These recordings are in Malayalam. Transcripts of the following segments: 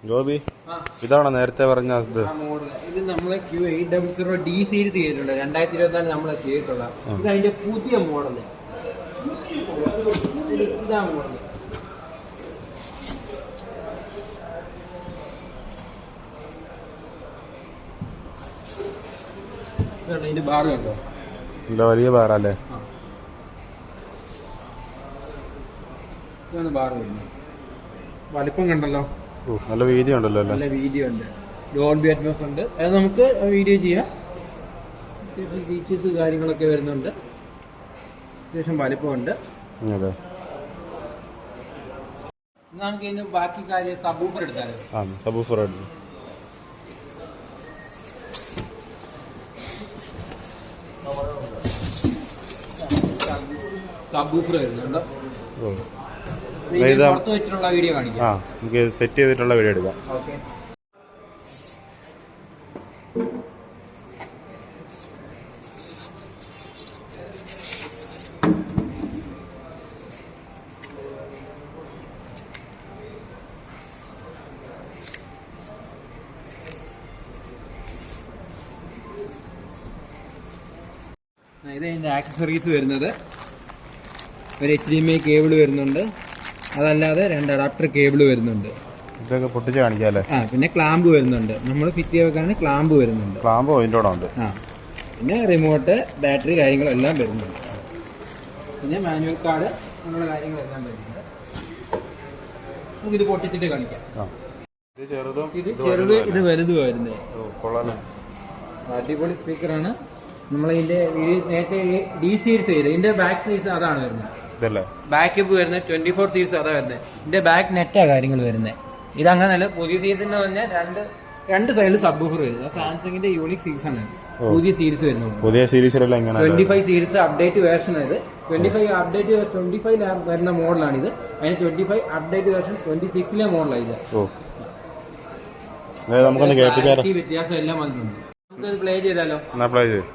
ജോബി, ഇതാണ് നേരത്തെ പറഞ്ഞ ഇത് നമ്മള് Q800 D സീരീസ് ചെയ്തിട്ടുണ്ട്. 2024 നമ്മള് ചെയ്തിട്ടുള്ള ഇത് അതിന്റെ പുതിയ മോഡല്. ഇതാ മോഡല്. ഇതിന്റെ ബാർ കണ്ടോ? വലിയ ബാറല്ലേ? ഇതാണ് ബാർ വരുന്നത്. വലിപ്പം കണ്ടല്ലോ, നല്ല വീതി ഉണ്ടല്ലോ. നല്ല വീതി ഉണ്ട്. ഡോൾബി അറ്റ്മോസ് ഉണ്ട്. അത് നമുക്ക് വീഡിയോ ചെയ്യാം. അത്യാവശ്യം ഫീച്ചേഴ്സ് കാര്യങ്ങളൊക്കെ വരുന്നുണ്ട്. അത്യാവശ്യം വലിപ്പമുണ്ട്. നമുക്ക് ഇതിന് ബാക്കി കാര്യം സബ്വൂഫർ എടുത്താലോ? സബ്വൂഫർ എടുത്തു. സബ്വൂഫർ വരുന്നുണ്ട്. പുറത്ത് വെച്ചിട്ടുള്ള വീഡിയോ കാണിക്കാം. നമുക്ക് സെറ്റ് ചെയ്തിട്ടുള്ള വീഡിയോ എടുക്കാം. ഓക്കെ. ഇത് അതിൻ്റെ ആക്സസറീസ് വരുന്നത് ഒരു HDMI കേബിൾ വരുന്നുണ്ട്. അതല്ലാതെ 2 അഡാപ്റ്റർ കേബിൾ വരുന്നുണ്ട്. ഇതൊക്കെ പൊട്ടിച്ച് കാണിക്കാല്ലേ? പിന്നെ ക്ലാമ്പ് വരുന്നുണ്ട്. നമ്മൾ ഫിറ്റ് ചെയ്ത് വെക്കാണെങ്കിൽ ക്ലാമ്പ് വരുന്നുണ്ട്. ക്ലാമ്പ് ഇതിൻ്റെ കൂടെ ഉണ്ട്. പിന്നെ റിമോട്ട്, ബാറ്ററി കാര്യങ്ങളെല്ലാം വരുന്നുണ്ട്. പിന്നെ മാനുവൽ കാർഡ് അങ്ങനെയുള്ള കാര്യങ്ങളെല്ലാം വരുന്നുണ്ട്. നമുക്കിത് പൊട്ടിച്ചിട്ട് കാണിക്കാം. ഇത് ചെറുത്, ഇത് വലുത് വരുന്നത്. അടിപൊളി സ്പീക്കറാണ്. നമ്മളതിന്റെ നേരത്തെ D സീരീസ് ചെയ്ത് ഇതിന്റെ ബാക്ക് സൈസ് അതാണ് വരുന്നത്. ബാക്ക് വരുന്നത് 24 സീരീസ് അതാ വരുന്നത്. ഇതിന്റെ ബാക്ക് നെറ്റാ കാര്യങ്ങൾ വരുന്നത്. ഇതങ്ങനല്ല. പുതിയ സീരീസിന് പറഞ്ഞാൽ രണ്ട് സൈഡിൽ സബ്വൂഫർ വരും. സാംസങ്ങിന്റെ യൂണിക് സീരീസ് ആണ് പുതിയ സീരീസ് വരുന്നത്. പുതിയ സീരീസ് 25 സീരീസ് അപ്ഡേറ്റ് വേർഷൻ ഇത്. 25 വരുന്ന മോഡലാണിത്. അതിന് 25 അപ്ഡേറ്റ് വേർഷൻ 26 മോഡലാണ് ഇത്. വ്യത്യാസം എല്ലാം വന്നിട്ടുണ്ട്. നമുക്ക് പ്ലേ ചെയ്താലോ? പ്ലേ ചെയ്യും.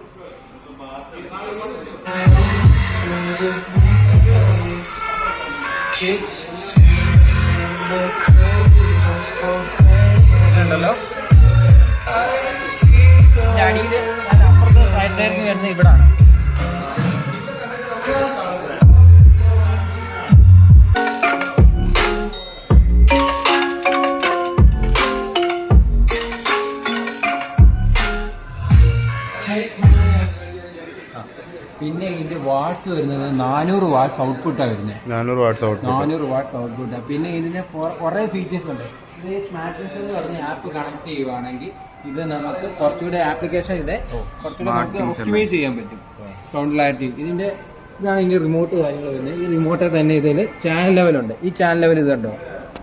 ണ്ടല്ലോ അടിയിൽ അപ്പുറത്ത് റൈറ്റ് സൈഡിൽ വരുന്ന ഇവിടാണ്. പിന്നെ ഇതിന്റെ വാട്ട്സ് വരുന്നത് 400 വാട്ട്സ് ഔട്ട്പുട്ടാണ് വരുന്നത്. 400 വാട്ട്സ് ഔട്ട്പുട്ട്. പിന്നെ ഇതിന് കുറെ ഫീച്ചേഴ്സ് ഉണ്ട്. ഇത് സ്മാർട്ട്സ് എന്ന് പറഞ്ഞ ആപ്പ് കണക്ട് ചെയ്യുവാണെങ്കിൽ ഇത് നമുക്ക് കുറച്ചുകൂടെ ആപ്ലിക്കേഷൻ കുറച്ചുകൂടെ നമുക്ക് ഒപ്റ്റിമൈസ് ചെയ്യാൻ പറ്റും. സൗണ്ട് ക്ലാരിറ്റി ഇതാണ് ഇതിന്റെ റിമോട്ട് കാര്യങ്ങൾ വരുന്നത്. ഈ റിമോട്ടിൽ തന്നെ ഇതിൽ ചാനൽ ലെവലുണ്ട്. ഈ ചാനൽ ലെവൽ ഇത് കണ്ടോ?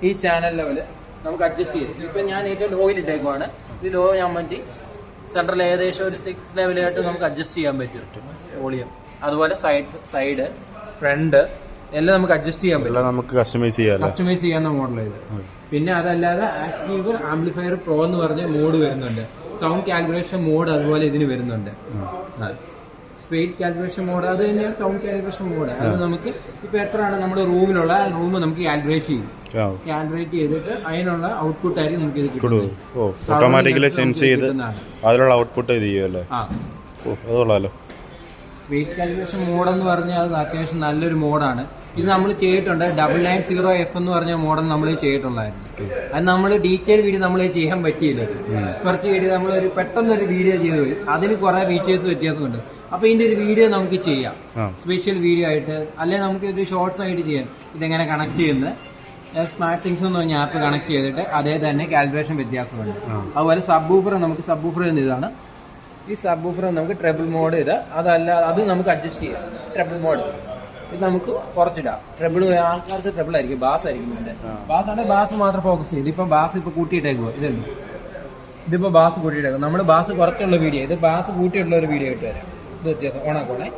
ഈ ചാനൽ ലെവൽ നമുക്ക് അഡ്ജസ്റ്റ് ചെയ്യും. ഇപ്പം ഞാൻ ഏറ്റവും ലോയിൽ ഇട്ടേക്കുവാണ്. ഇത് ലോ ചെയ്യാൻ പറ്റി സെൻട്രൽ ഏകദേശം ഒരു 6 ലെവലായിട്ട് നമുക്ക് അഡ്ജസ്റ്റ് ചെയ്യാൻ പറ്റും വോളിയം. അതുപോലെ സൈഡ് ഫ്രണ്ട് എല്ലാം നമുക്ക് അഡ്ജസ്റ്റ് ചെയ്യാൻ പറ്റും. നമുക്ക് കസ്റ്റമൈസ് ചെയ്യാവുന്ന മോഡൽ ഇത്. പിന്നെ അതല്ലാതെ ആക്റ്റീവ് ആംപ്ലിഫയർ പ്രോ എന്ന് പറഞ്ഞ മോഡ് വരുന്നുണ്ട്. സൗണ്ട് കാലിബ്രേഷൻ മോഡ് അതുപോലെ ഇതിന് വരുന്നുണ്ട്. സ്പീഡ് കാലിബ്രേഷൻ മോഡ് അത് തന്നെയാണ് സൗണ്ട് കാലിബ്രേഷൻ മോഡ്. അത് നമുക്ക് ഇപ്പൊ എത്രയാണ് നമ്മുടെ റൂമിലുള്ള റൂം നമുക്ക് കാലിബ്രേറ്റ് ചെയ്യും. കാലിബ്രേറ്റ് ചെയ്തിട്ട് അതിനുള്ള ഔട്ട്പുട്ട് ആയിരിക്കും നമുക്ക് ഇത് കിട്ടുന്നത്. ഓട്ടോമാറ്റിക്കലി സെൻസ് ചെയ്ത് അതിലുള്ള ഔട്ട്പുട്ട് ഇത് ചെയ്യുമല്ലേ? സ്പീഡ് കാലിബ്രേഷൻ മോഡ് എന്ന് പറഞ്ഞാൽ അത് അത്യാവശ്യം നല്ലൊരു മോഡാണ്. ഇത് നമ്മൾ ചെയ്തിട്ടുണ്ട്. 990F എന്ന് പറഞ്ഞ മോഡൽ നമ്മൾ ചെയ്തിട്ടുണ്ടായിരുന്നു. അത് നമ്മൾ ഡീറ്റെയിൽ വീഡിയോ നമ്മൾ ചെയ്യാൻ പറ്റിയില്ല. കുറച്ച് വീഡിയോ നമ്മൾ പെട്ടെന്നൊരു വീഡിയോ ചെയ്തു പോയി. അതിന് കുറെ ഫീച്ചേഴ്സ് വ്യത്യാസമുണ്ട്. അപ്പൊ ഇതിന്റെ ഒരു വീഡിയോ നമുക്ക് ചെയ്യാം, സ്പെഷ്യൽ വീഡിയോ ആയിട്ട്. അല്ലെങ്കിൽ നമുക്ക് ഒരു ഷോർട്സ് ആയിട്ട് ചെയ്യാം. ഇതെങ്ങനെ കണക്ട് ചെയ്യുന്നത് സ്മാർട്ട് തിങ്സ് എന്ന് പറഞ്ഞ ആപ്പ് കണക്ട് ചെയ്തിട്ട് അതേ തന്നെ കാലിബ്രേഷൻ വ്യത്യാസമുണ്ട്. അതുപോലെ സബ്വൂഫർ ഇതാണ്. ഈ സബ്വൂഫർ നമുക്ക് ട്രിപ്പിൾ മോഡ് അതല്ല അത് നമുക്ക് അഡ്ജസ്റ്റ് ചെയ്യാം. ട്രിപ്പിൾ മോഡ് ഇത് നമുക്ക് കുറച്ചിടാം. ട്രിപ്പിൾ ആൾക്കാർക്ക് ട്രിപ്പിൾ ആയിരിക്കും, ബാസ് ആയിരിക്കും. ബാസ് ആണെങ്കിൽ ബാസ് മാത്രം ഫോക്കസ് ചെയ്യും. ഇതിപ്പോ ബാസ് ഇപ്പൊ കൂട്ടിയിട്ടേക്കുവോ? ഇതിപ്പോ ബാസ് കൂട്ടിയിട്ടേക്കും. നമ്മൾ ബാസ് കുറച്ചുള്ള വീഡിയോ, ഇത് ബാസ് കൂട്ടിയിട്ടുള്ള ഒരു വീഡിയോ ആയിട്ട് വരാം. ഇത് വ്യത്യാസം ഓണാക്കോണേ.